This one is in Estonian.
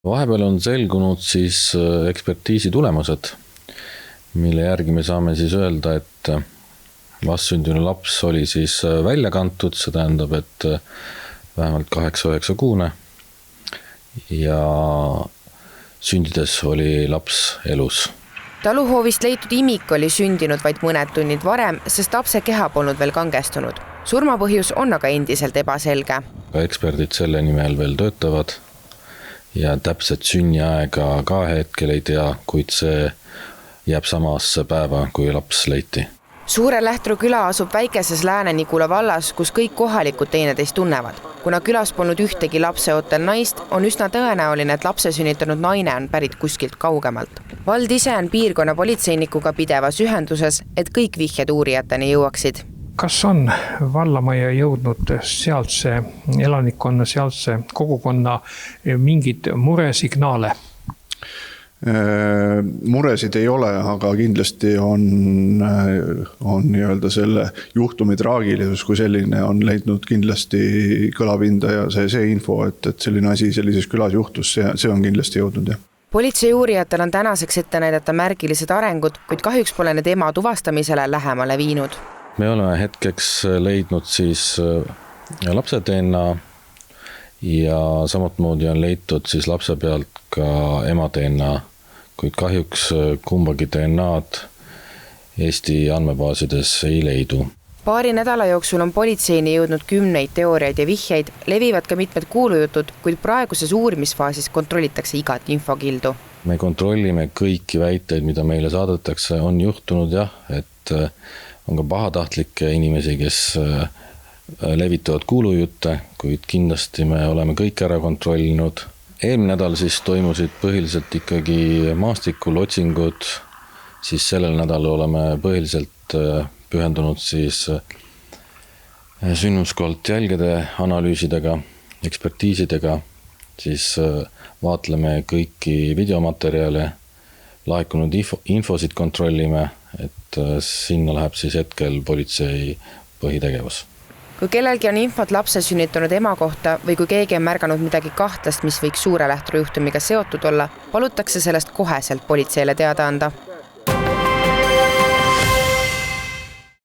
Vahepeal on selgunud siis ekspertiisi tulemused, mille järgi me saame siis öelda, et vastsündinu laps oli siis välja kantud, see tähendab, et vähemalt 8-9 kuune ja sündides oli laps elus. Taluhoovist leitud imik oli sündinud vaid mõned tunnid varem, sest lapse keha polnud veel kangestunud. Surmapõhjus on aga endiselt ebaselge. Eksperdid selle nimel veel töötavad ja täpset sünniaega ka hetkel ei tea, kuid see jääb samasse päeva, kui laps leiti. Suure-Lähtru küla asub väikeses Lääne-Nigula vallas, kus kõik kohalikud teineteist tunnevad. Kuna külas polnud ühtegi lapseootel naist, on üsna tõenäoline, et lapse sünnitanud naine on pärit kuskilt kaugemalt. Vald ise on piirkonna politseinikuga pidevas ühenduses, et kõik vihjed uurijateni jõuaksid. Kas on vallamaja jõudnud sealse elanikkonna, sealse kogukonna mingid muresignaale? Muresid ei ole, aga kindlasti on nii-öelda selle juhtumi traagilisus kui selline on leidnud kindlasti kõlapinda ja see info, et selline asi sellises külas juhtus, see on kindlasti jõudnud. Politsei uurijatel on tänaseks ette näidata märgilised arengud, kuid kahjuks pole need ema tuvastamisele lähemale viinud. Me oleme hetkeks leidnud siis lapse DNA ja samatmoodi on leitud siis lapse pealt ka ema DNA, kuid kahjuks kumbagi DNA-d Eesti andmebaasides ei leidu. Paari nädala jooksul on politseini jõudnud 10 teooriaid ja vihjeid, levivad ka mitmed kuulujutud, kuid praeguses uurimisfaasis kontrollitakse igat infokildu. Me kontrollime kõiki väiteid, mida meile saadetakse, on juhtunud jah, et on ka pahatahtlikke inimesi, kes levitavad kuulujutte, kuid kindlasti me oleme kõik ära kontrollinud. Eelmine nädal siis toimusid põhiliselt ikkagi maastikul otsingud, siis sellel nädalal oleme põhiliselt pühendunud siis sündmuskohalt jälgede analüüsidega, ekspertiisidega, siis vaatleme kõiki videomaterjale, laekunud infosid kontrollime, et sinna läheb siis hetkel politsei põhitegevus. Kui kellelgi on infot lapse sünnitanud ema kohta või kui keegi on märganud midagi kahtlast, mis võiks Suure-Lähtru juhtumiga seotud olla, palutakse sellest koheselt politseile teada anda.